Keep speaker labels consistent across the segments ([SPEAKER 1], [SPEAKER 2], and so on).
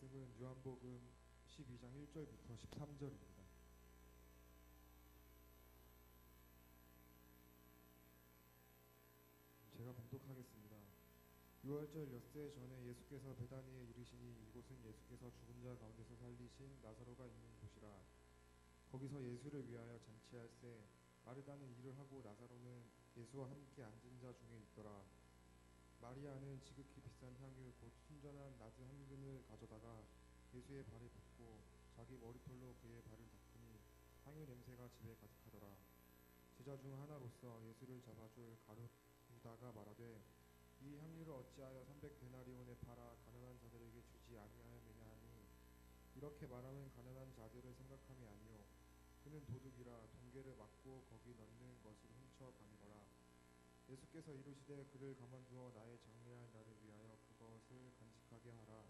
[SPEAKER 1] 말씀은 요한복음 12장 1절부터 13절입니다. 제가 봉독하겠습니다. 6월절 엿새 전에 예수께서 베다니에 이르시니 이곳은 예수께서 죽은 자 가운데서 살리신 나사로가 있는 곳이라. 거기서 예수를 위하여 잔치할새 마르다는 일을 하고 나사로는 예수와 함께 앉은 자 중에 있더라. 마리아는 지극히 비싼 향유 곧 순전한 나즈 한 근을 가져다가 예수의 발에 붓고 자기 머리털로 그의 발을 닦으니 향유 냄새가 집에 가득하더라. 제자 중 하나로서 예수를 잡아줄 가룟유다가 말하되 이 향유를 어찌하여 300데나리온에 팔아 가난한 자들에게 주지 아니하였느냐 하니 이렇게 말하면 가난한 자들을 생각함이 아니요 그는 도둑이라 동계를 막고 거기 넣는 것을 훔쳐 가니거라. 예수께서 이르시되 그를 가만두어 나의 장래할 날을 위하여 그것을 간직하게 하라.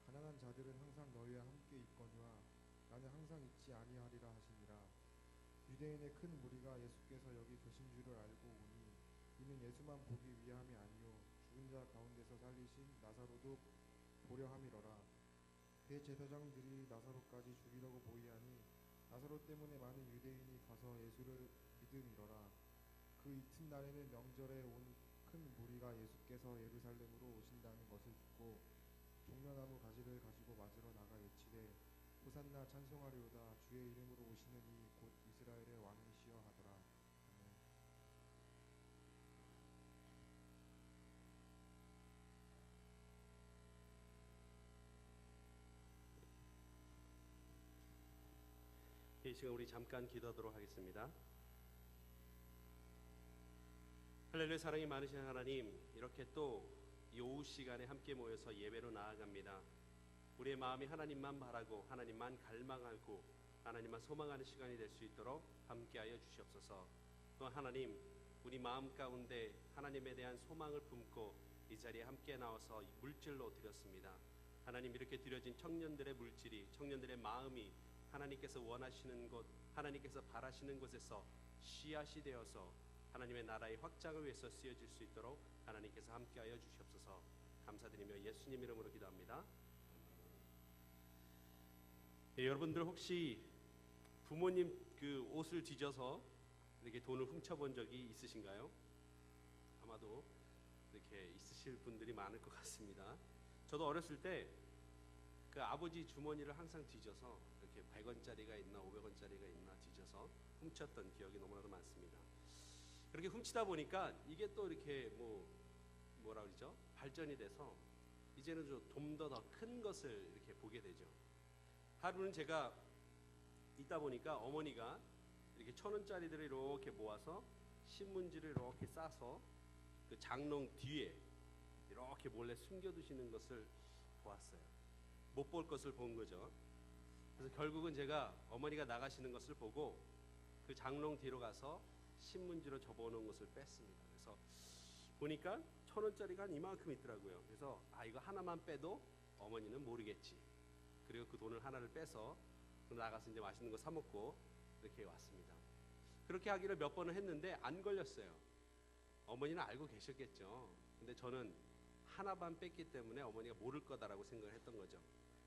[SPEAKER 1] 가난한 자들은 항상 너희와 함께 있거니와 나는 항상 있지 아니하리라 하시니라. 유대인의 큰 무리가 예수께서 여기 계신 줄을 알고 오니 이는 예수만 보기 위함이 아니요 죽은 자 가운데서 살리신 나사로도 보려 함이로라. 대제사장들이 나사로까지 죽이려고 모의하니 나사로 때문에 많은 유대인이 가서 예수를 믿음이로라. 그 이튿날에는 명절에 온 큰 무리가 예수께서 예루살렘으로 오신다는 것을 듣고 종려나무 가지를 가지고 맞으러 나가 외치되 호산나 찬송하리로다 주의 이름으로 오시는 이 곧 이스라엘의 왕이시여 하더라. 아멘.
[SPEAKER 2] 이 시간 우리 잠깐 기도하도록 하겠습니다. 할렐루야. 사랑이 많으신 하나님, 이렇게 또 이 오후 시간에 함께 모여서 예배로 나아갑니다. 우리의 마음이 하나님만 바라고 하나님만 갈망하고 하나님만 소망하는 시간이 될 수 있도록 함께하여 주시옵소서. 또 하나님, 우리 마음 가운데 하나님에 대한 소망을 품고 이 자리에 함께 나와서 물질로 드렸습니다. 하나님, 이렇게 드려진 청년들의 물질이, 청년들의 마음이 하나님께서 원하시는 곳, 하나님께서 바라시는 곳에서 씨앗이 되어서 하나님의 나라의 확장을 위해서 쓰여질 수 있도록 하나님께서 함께하여 주시옵소서. 감사드리며 예수님 이름으로 기도합니다. 여러분들 혹시 부모님 그 옷을 뒤져서 이렇게 돈을 훔쳐본 적이 있으신가요? 아마도 이렇게 있으실 분들이 많을 것 같습니다. 저도 어렸을 때 그 아버지 주머니를 항상 뒤져서 이렇게 100원짜리가 있나 500원짜리가 있나 뒤져서 훔쳤던 기억이 너무나도 많습니다. 그렇게 훔치다 보니까 이게 또 이렇게 뭐라 그러죠? 발전이 돼서 이제는 좀 더 큰 것을 이렇게 보게 되죠. 하루는 제가 있다 보니까 어머니가 이렇게 1,000원짜리들을 이렇게 모아서 신문지를 이렇게 싸서 그 장롱 뒤에 이렇게 몰래 숨겨두시는 것을 보았어요. 못 볼 것을 본 거죠. 그래서 결국은 제가 어머니가 나가시는 것을 보고 그 장롱 뒤로 가서 신문지로 접어놓은 것을 뺐습니다. 그래서 보니까 1,000원짜리가 한 이만큼 있더라고요. 그래서 이거 하나만 빼도 어머니는 모르겠지. 그리고 그 돈을 하나를 빼서 나가서 이제 맛있는 거 사 먹고 이렇게 왔습니다. 그렇게 하기를 몇 번을 했는데 안 걸렸어요. 어머니는 알고 계셨겠죠. 근데 저는 하나 반 뺐기 때문에 어머니가 모를 거다라고 생각을 했던 거죠.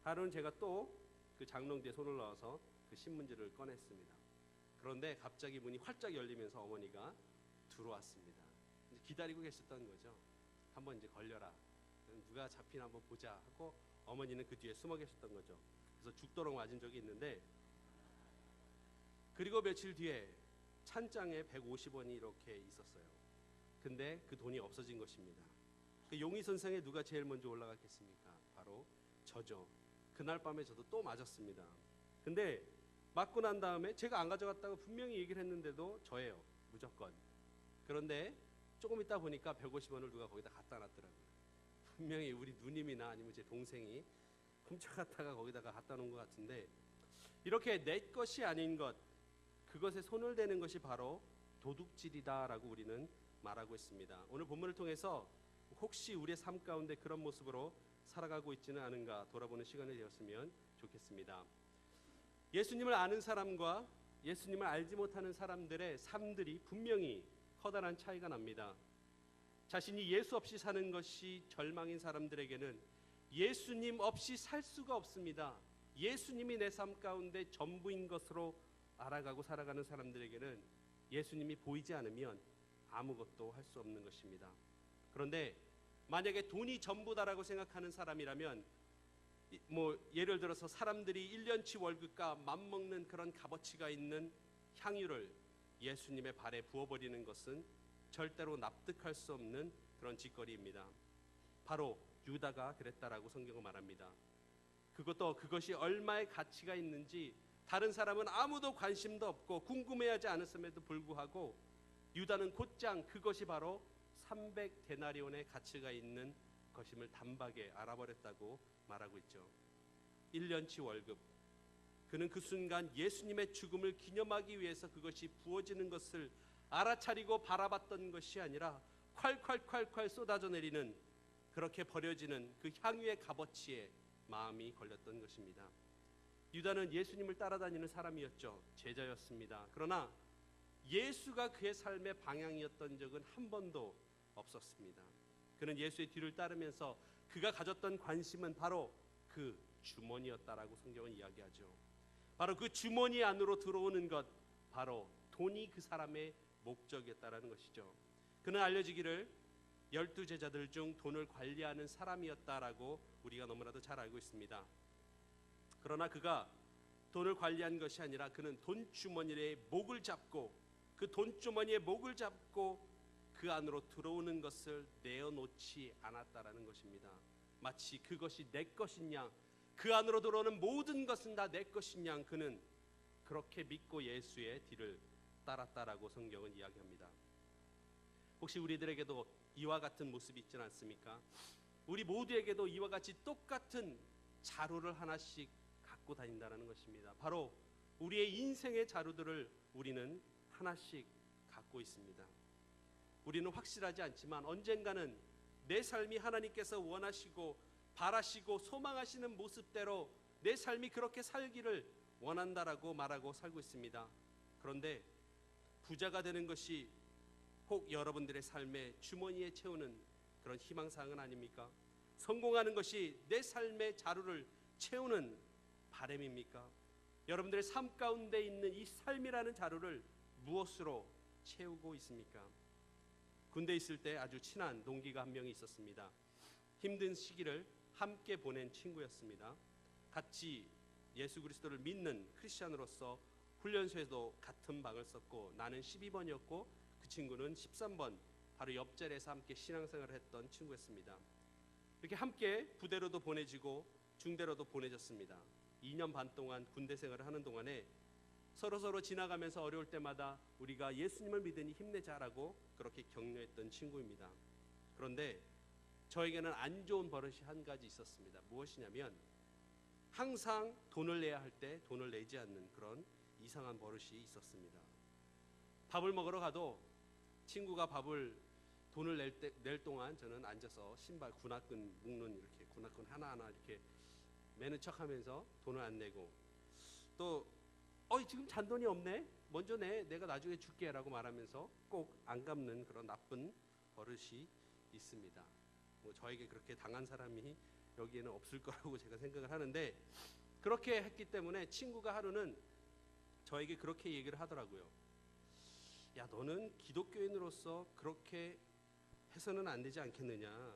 [SPEAKER 2] 하루는 제가 또 그 장롱 뒤에 손을 넣어서 그 신문지를 꺼냈습니다. 그런데 갑자기 문이 활짝 열리면서 어머니가 들어왔습니다. 이제 기다리고 계셨던 거죠. 한번 이제 걸려라. 누가 잡히나 한번 보자 하고 어머니는 그 뒤에 숨어 계셨던 거죠. 그래서 죽도록 맞은 적이 있는데, 그리고 며칠 뒤에 찬장에 150원이 이렇게 있었어요. 근데 그 돈이 없어진 것입니다. 그 용의선상에 누가 제일 먼저 올라갔겠습니까? 바로 저죠. 그날 밤에 저도 또 맞았습니다. 근데 맞고 난 다음에 제가 안 가져갔다고 분명히 얘기를 했는데도 저예요. 무조건. 그런데 조금 있다 보니까 150원을 누가 거기다 갖다 놨더라고요. 분명히 우리 누님이나 아니면 제 동생이 훔쳐갔다가 거기다가 갖다 놓은 것 같은데, 이렇게 내 것이 아닌 것, 그것에 손을 대는 것이 바로 도둑질이다라고 우리는 말하고 있습니다. 오늘 본문을 통해서 혹시 우리의 삶 가운데 그런 모습으로 살아가고 있지는 않은가 돌아보는 시간이 되었으면 좋겠습니다. 예수님을 아는 사람과 예수님을 알지 못하는 사람들의 삶들이 분명히 커다란 차이가 납니다. 자신이 예수 없이 사는 것이 절망인 사람들에게는 예수님 없이 살 수가 없습니다. 예수님이 내 삶 가운데 전부인 것으로 알아가고 살아가는 사람들에게는 예수님이 보이지 않으면 아무것도 할 수 없는 것입니다. 그런데 만약에 돈이 전부다라고 생각하는 사람이라면 예를 들어서 사람들이 1년치 월급과 맞먹는 그런 값어치가 있는 향유를 예수님의 발에 부어버리는 것은 절대로 납득할 수 없는 그런 짓거리입니다. 바로 유다가 그랬다라고 성경은 말합니다. 그것이 얼마의 가치가 있는지 다른 사람은 아무도 관심도 없고 궁금해하지 않았음에도 불구하고 유다는 곧장 그것이 바로 300데나리온의 가치가 있는 것임을 단박에 알아버렸다고 말하고 있죠. 1년치 월급. 그는 그 순간 예수님의 죽음을 기념하기 위해서 그것이 부어지는 것을 알아차리고 바라봤던 것이 아니라 콸콸콸콸 쏟아져 내리는, 그렇게 버려지는 그 향유의 값어치에 마음이 걸렸던 것입니다. 유다는 예수님을 따라다니는 사람이었죠. 제자였습니다. 그러나 예수가 그의 삶의 방향이었던 적은 한 번도 없었습니다. 그는 예수의 뒤를 따르면서 그가 가졌던 관심은 바로 그 주머니였다라고 성경은 이야기하죠. 바로 그 주머니 안으로 들어오는 것, 바로 돈이 그 사람의 목적이었다라는 것이죠. 그는 알려지기를 12제자들 중 돈을 관리하는 사람이었다라고 우리가 너무나도 잘 알고 있습니다. 그러나 그가 돈을 관리한 것이 아니라 그는 돈주머니의 목을 잡고, 그 돈주머니의 목을 잡고 그 안으로 들어오는 것을 내어놓지 않았다라는 것입니다. 마치 그것이 내 것인 양, 그 안으로 들어오는 모든 것은 다 내 것인 양, 그는 그렇게 믿고 예수의 뒤를 따랐다라고 성경은 이야기합니다. 혹시 우리들에게도 이와 같은 모습이 있지는 않습니까? 우리 모두에게도 이와 같이 똑같은 자루를 하나씩 갖고 다닌다는 것입니다. 바로 우리의 인생의 자루들을 우리는 하나씩 갖고 있습니다. 우리는 확실하지 않지만 언젠가는 내 삶이 하나님께서 원하시고 바라시고 소망하시는 모습대로 내 삶이 그렇게 살기를 원한다라고 말하고 살고 있습니다. 그런데 부자가 되는 것이 꼭 여러분들의 삶의 주머니에 채우는 그런 희망사항은 아닙니까? 성공하는 것이 내 삶의 자루를 채우는 바람입니까? 여러분들의 삶 가운데 있는 이 삶이라는 자루를 무엇으로 채우고 있습니까? 군대에 있을 때 아주 친한 동기가 한 명이 있었습니다. 힘든 시기를 함께 보낸 친구였습니다. 같이 예수 그리스도를 믿는 크리스찬으로서 훈련소에도 같은 방을 썼고, 나는 12번이었고 그 친구는 13번, 바로 옆자리에서 함께 신앙생활을 했던 친구였습니다. 이렇게 함께 부대로도 보내지고 중대로도 보내졌습니다. 2년 반 동안 군대 생활을 하는 동안에 서로 지나가면서 어려울 때마다 우리가 예수님을 믿으니 힘내자라고 그렇게 격려했던 친구입니다. 그런데 저에게는 안 좋은 버릇이 한 가지 있었습니다. 무엇이냐면 항상 돈을 내야 할 때 돈을 내지 않는 그런 이상한 버릇이 있었습니다. 밥을 먹으러 가도 친구가 돈을 낼 동안 저는 앉아서 신발 군화끈 묶는, 이렇게 군화끈 하나하나 이렇게 매는 척하면서 돈을 안 내고, 또 지금 잔돈이 없네, 먼저 내, 내가 나중에 줄게 라고 말하면서 꼭 안 갚는 그런 나쁜 버릇이 있습니다. 저에게 그렇게 당한 사람이 여기에는 없을 거라고 제가 생각을 하는데, 그렇게 했기 때문에 친구가 하루는 저에게 그렇게 얘기를 하더라고요. 야, 너는 기독교인으로서 그렇게 해서는 안 되지 않겠느냐,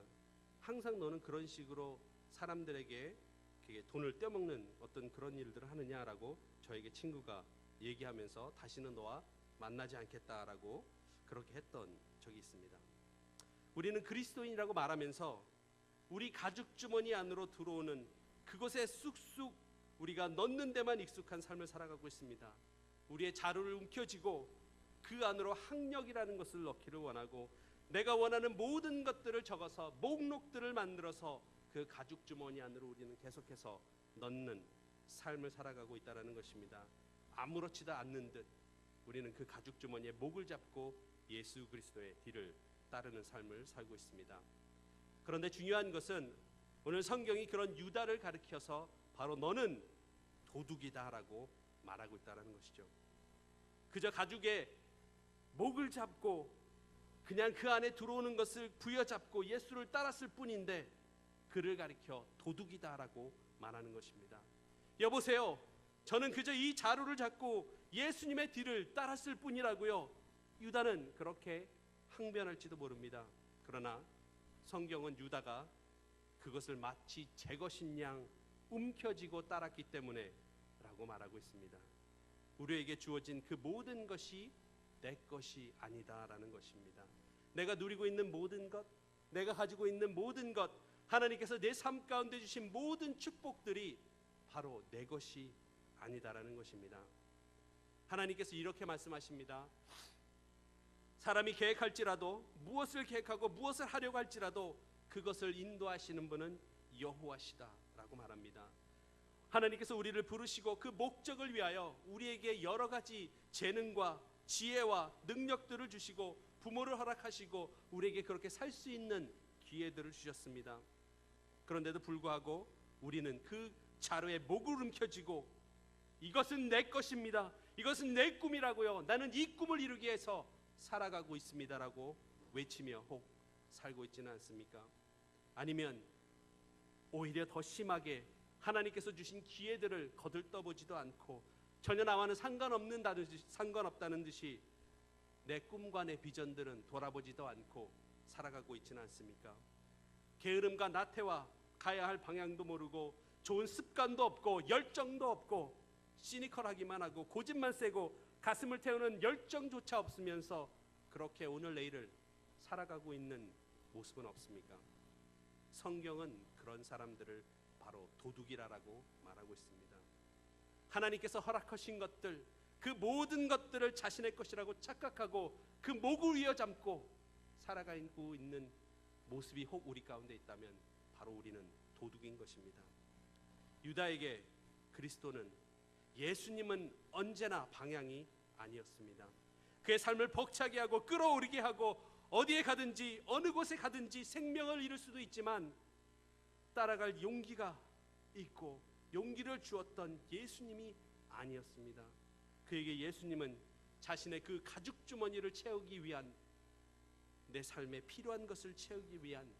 [SPEAKER 2] 항상 너는 그런 식으로 사람들에게 돈을 떼먹는 어떤 그런 일들을 하느냐라고 저에게 친구가 얘기하면서 다시는 너와 만나지 않겠다라고 그렇게 했던 적이 있습니다. 우리는 그리스도인이라고 말하면서 우리 가죽 주머니 안으로 들어오는 그것에 쑥쑥 우리가 넣는 데만 익숙한 삶을 살아가고 있습니다. 우리의 자루를 움켜쥐고 그 안으로 학력이라는 것을 넣기를 원하고, 내가 원하는 모든 것들을 적어서 목록들을 만들어서 그 가죽 주머니 안으로 우리는 계속해서 넣는 삶을 살아가고 있다는 것입니다. 아무렇지도 않는 듯 우리는 그 가죽 주머니에 목을 잡고 예수 그리스도의 뒤를 따르는 삶을 살고 있습니다. 그런데 중요한 것은 오늘 성경이 그런 유다를 가리켜서 바로 너는 도둑이다라고 말하고 있다는 것이죠. 그저 가죽에 목을 잡고 그냥 그 안에 들어오는 것을 부여잡고 예수를 따랐을 뿐인데, 그를 가리켜 도둑이다라고 말하는 것입니다. 여보세요, 저는 그저 이 자루를 잡고 예수님의 뒤를 따랐을 뿐이라고요. 유다는 그렇게 항변할지도 모릅니다. 그러나 성경은 유다가 그것을 마치 제 것인 양 움켜쥐고 따랐기 때문에 라고 말하고 있습니다. 우리에게 주어진 그 모든 것이 내 것이 아니다라는 것입니다. 내가 누리고 있는 모든 것, 내가 가지고 있는 모든 것, 하나님께서 내 삶 가운데 주신 모든 축복들이 바로 내 것이 아니다라는 것입니다. 하나님께서 이렇게 말씀하십니다. 사람이 계획할지라도, 무엇을 계획하고 무엇을 하려고 할지라도 그것을 인도하시는 분은 여호와시다라고 말합니다. 하나님께서 우리를 부르시고 그 목적을 위하여 우리에게 여러 가지 재능과 지혜와 능력들을 주시고 부모를 허락하시고 우리에게 그렇게 살 수 있는 기회들을 주셨습니다. 그런데도 불구하고 우리는 그 자루에 목을 움켜쥐고 이것은 내 것입니다, 이것은 내 꿈이라고요, 나는 이 꿈을 이루기 위해서 살아가고 있습니다라고 외치며 혹 살고 있지는 않습니까? 아니면 오히려 더 심하게 하나님께서 주신 기회들을 거들떠보지도 않고 전혀 나와는 상관없다는 듯이 내 꿈과 내 비전들은 돌아보지도 않고 살아가고 있지는 않습니까? 게으름과 나태와 가야 할 방향도 모르고 좋은 습관도 없고 열정도 없고 시니컬하기만 하고 고집만 세고 가슴을 태우는 열정조차 없으면서 그렇게 오늘 내일을 살아가고 있는 모습은 없습니까? 성경은 그런 사람들을 바로 도둑이라고 말하고 있습니다. 하나님께서 허락하신 것들, 그 모든 것들을 자신의 것이라고 착각하고 그 목을 이어잡고 살아가고 있는 모습이 혹 우리 가운데 있다면 바로 우리는 도둑인 것입니다. 유다에게 그리스도는, 예수님은 언제나 방향이 아니었습니다. 그의 삶을 벅차게 하고 끌어오르게 하고 어디에 가든지 어느 곳에 가든지 생명을 잃을 수도 있지만 따라갈 용기가 있고 용기를 주었던 예수님이 아니었습니다. 그에게 예수님은 자신의 그 가죽 주머니를 채우기 위한, 내 삶에 필요한 것을 채우기 위한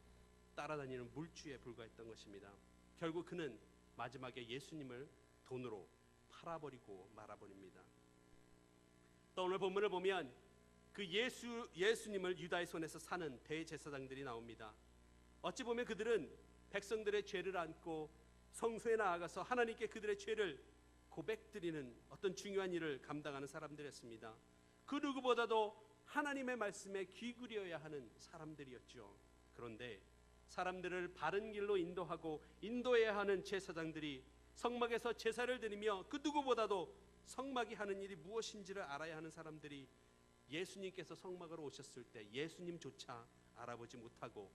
[SPEAKER 2] 따라다니는 물주에 불과했던 것입니다. 결국 그는 마지막에 예수님을 돈으로 팔아버리고 말아버립니다. 또 오늘 본문을 보면 그 예수님을 유다의 손에서 사는 대제사장들이 나옵니다. 어찌 보면 그들은 백성들의 죄를 안고 성소에 나아가서 하나님께 그들의 죄를 고백드리는 어떤 중요한 일을 감당하는 사람들이었습니다. 그 누구보다도 하나님의 말씀에 귀 기울여야 하는 사람들이었죠. 그런데 사람들을 바른 길로 인도하고 인도해야 하는 제사장들이 성막에서 제사를 드리며 그 누구보다도 성막이 하는 일이 무엇인지를 알아야 하는 사람들이 예수님께서 성막으로 오셨을 때 예수님조차 알아보지 못하고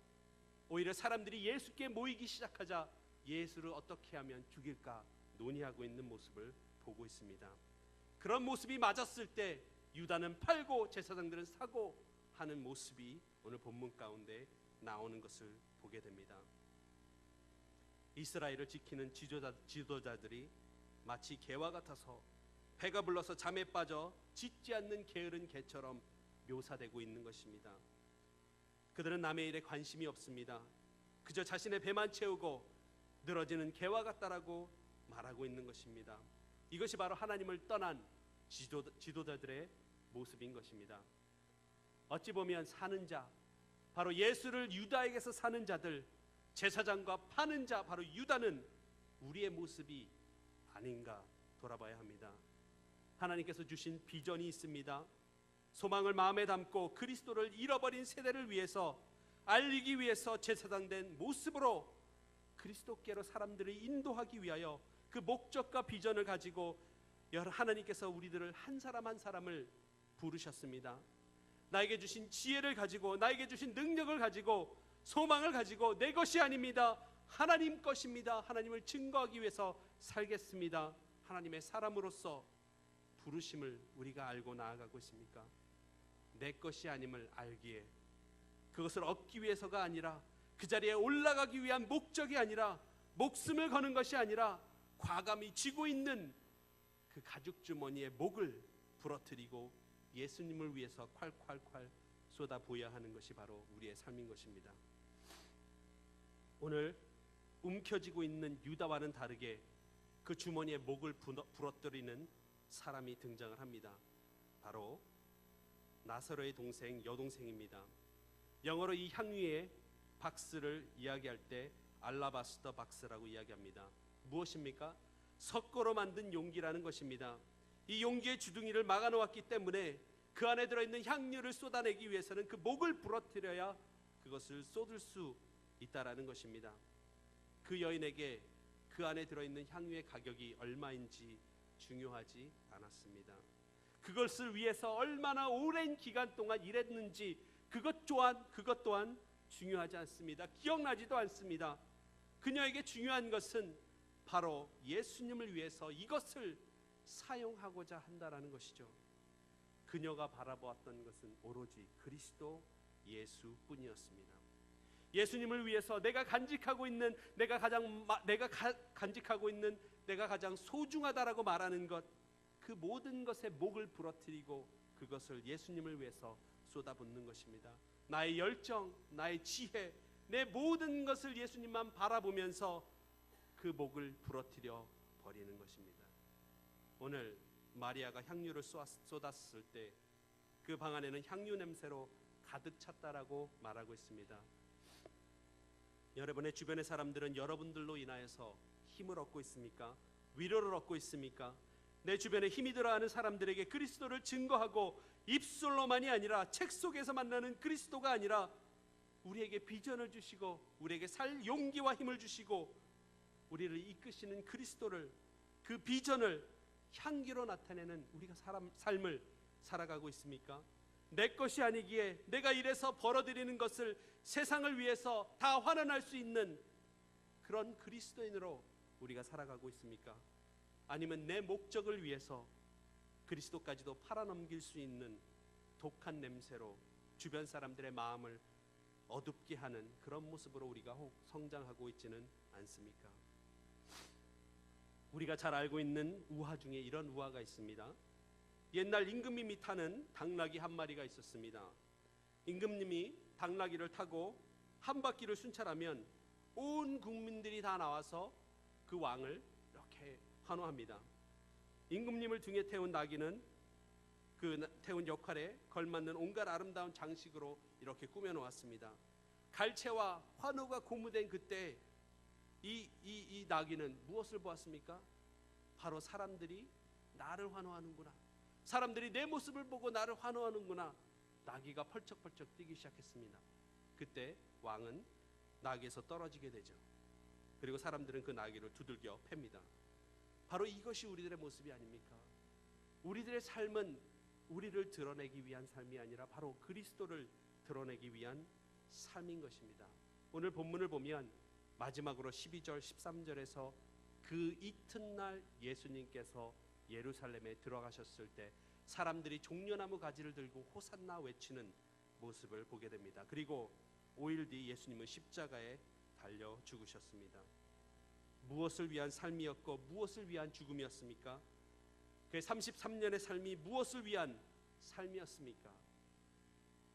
[SPEAKER 2] 오히려 사람들이 예수께 모이기 시작하자 예수를 어떻게 하면 죽일까 논의하고 있는 모습을 보고 있습니다. 그런 모습이 맞았을 때 유다는 팔고 제사장들은 사고 하는 모습이 오늘 본문 가운데 나오는 것을 보게 됩니다. 이스라엘을 지키는 지도자들이 마치 개와 같아서 배가 불러서 잠에 빠져 짖지 않는 게으른 개처럼 묘사되고 있는 것입니다. 그들은 남의 일에 관심이 없습니다. 그저 자신의 배만 채우고 늘어지는 개와 같다라고 말하고 있는 것입니다. 이것이 바로 하나님을 떠난 지도자들의 모습인 것입니다. 어찌 보면 사는 자, 바로 예수를 유다에게서 사는 자들, 제사장과 파는 자 바로 유다는 우리의 모습이 아닌가 돌아봐야 합니다. 하나님께서 주신 비전이 있습니다. 소망을 마음에 담고 그리스도를 잃어버린 세대를 위해서 알리기 위해서 제사장 된 모습으로 그리스도께로 사람들을 인도하기 위하여 그 목적과 비전을 가지고 하나님께서 우리들을 한 사람 한 사람을 부르셨습니다. 나에게 주신 지혜를 가지고 나에게 주신 능력을 가지고 소망을 가지고 내 것이 아닙니다, 하나님 것입니다, 하나님을 증거하기 위해서 살겠습니다, 하나님의 사람으로서 부르심을 우리가 알고 나아가고 있습니까? 내 것이 아님을 알기에, 그것을 얻기 위해서가 아니라, 그 자리에 올라가기 위한 목적이 아니라, 목숨을 거는 것이 아니라 과감히 쥐고 있는 그 가죽 주머니에 목을 부러뜨리고 예수님을 위해서 콸콸콸 쏟아부어야 하는 것이 바로 우리의 삶인 것입니다. 오늘 움켜쥐고 있는 유다와는 다르게 그 주머니에 목을 부러뜨리는 사람이 등장을 합니다. 바로 나사로의 동생, 여동생입니다. 영어로 이 향유의 박스를 이야기할 때 알라바스터 박스라고 이야기합니다. 무엇입니까? 석고로 만든 용기라는 것입니다. 이 용기의 주둥이를 막아놓았기 때문에 그 안에 들어있는 향유를 쏟아내기 위해서는 그 목을 부러뜨려야 그것을 쏟을 수 있다라는 것입니다. 그 여인에게 그 안에 들어있는 향유의 가격이 얼마인지 중요하지 않았습니다. 그것을 위해서 얼마나 오랜 기간 동안 일했는지 그것 또한 중요하지 않습니다. 기억나지도 않습니다. 그녀에게 중요한 것은 바로 예수님을 위해서 이것을 사용하고자 한다라는 것이죠. 그녀가 바라보았던 것은 오로지 그리스도 예수뿐이었습니다. 예수님을 위해서 내가 간직하고 있는 내가 가장 소중하다라고 말하는 것, 그 모든 것에 목을 부러뜨리고 그것을 예수님을 위해서 쏟아붓는 것입니다. 나의 열정, 나의 지혜, 내 모든 것을 예수님만 바라보면서 그 목을 부러뜨려 버리는 것입니다. 오늘 마리아가 향유를 쏟았을 때 그 방 안에는 향유 냄새로 가득 찼다라고 말하고 있습니다. 여러분의 주변의 사람들은 여러분들로 인하여서 힘을 얻고 있습니까? 위로를 얻고 있습니까? 내 주변에 힘이 들어하는 사람들에게 그리스도를 증거하고 입술로만이 아니라 책 속에서 만나는 그리스도가 아니라 우리에게 비전을 주시고 우리에게 살 용기와 힘을 주시고 우리를 이끄시는 그리스도를, 그 비전을 향기로 나타내는 우리가 삶을 살아가고 있습니까? 내 것이 아니기에 내가 이래서 벌어들이는 것을 세상을 위해서 다 환원할 수 있는 그런 그리스도인으로 우리가 살아가고 있습니까? 아니면 내 목적을 위해서 그리스도까지도 팔아넘길 수 있는 독한 냄새로 주변 사람들의 마음을 어둡게 하는 그런 모습으로 우리가 혹 성장하고 있지는 않습니까? 우리가 잘 알고 있는 우화 중에 이런 우화가 있습니다. 옛날 임금님이 타는 당나귀 한 마리가 있었습니다. 임금님이 당나귀를 타고 한 바퀴를 순찰하면 온 국민들이 다 나와서 그 왕을 이렇게 환호합니다. 임금님을 등에 태운 나귀는 그 태운 역할에 걸맞는 온갖 아름다운 장식으로 이렇게 꾸며놓았습니다. 갈채와 환호가 고무된 그때 이 나귀는 무엇을 보았습니까? 바로 사람들이 나를 환호하는구나, 사람들이 내 모습을 보고 나를 환호하는구나. 나귀가 펄쩍펄쩍 뛰기 시작했습니다. 그때 왕은 나귀에서 떨어지게 되죠. 그리고 사람들은 그 나귀를 두들겨 팹니다. 바로 이것이 우리들의 모습이 아닙니까? 우리들의 삶은 우리를 드러내기 위한 삶이 아니라 바로 그리스도를 드러내기 위한 삶인 것입니다. 오늘 본문을 보면 마지막으로 12절 13절에서 그 이튿날 예수님께서 예루살렘에 들어가셨을 때 사람들이 종려나무 가지를 들고 호산나 외치는 모습을 보게 됩니다. 그리고 5일 뒤 예수님은 십자가에 달려 죽으셨습니다. 무엇을 위한 삶이었고 무엇을 위한 죽음이었습니까? 그의 33년의 삶이 무엇을 위한 삶이었습니까?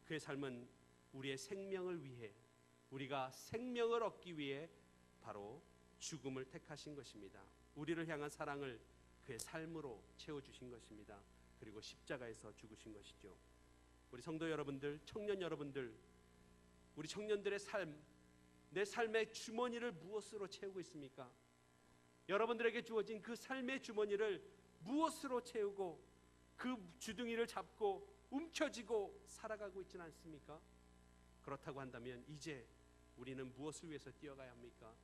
[SPEAKER 2] 그의 삶은 우리의 생명을 위해, 우리가 생명을 얻기 위해 바로 죽음을 택하신 것입니다. 우리를 향한 사랑을 그의 삶으로 채워주신 것입니다. 그리고 십자가에서 죽으신 것이죠. 우리 성도 여러분들, 청년 여러분들, 우리 청년들의 삶, 내 삶의 주머니를 무엇으로 채우고 있습니까? 여러분들에게 주어진 그 삶의 주머니를 무엇으로 채우고 그 주둥이를 잡고 움켜쥐고 살아가고 있지는 않습니까? 그렇다고 한다면 이제 우리는 무엇을 위해서 뛰어가야 합니까?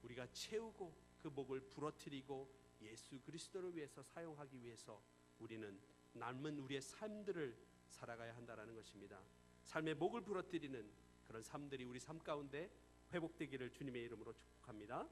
[SPEAKER 2] 우리가 채우고 그 목을 부러뜨리고 예수 그리스도를 위해서 사용하기 위해서 우리는 남은 우리의 삶들을 살아가야 한다는 것입니다. 삶의 목을 부러뜨리는 그런 삶들이 우리 삶 가운데 회복되기를 주님의 이름으로 축복합니다.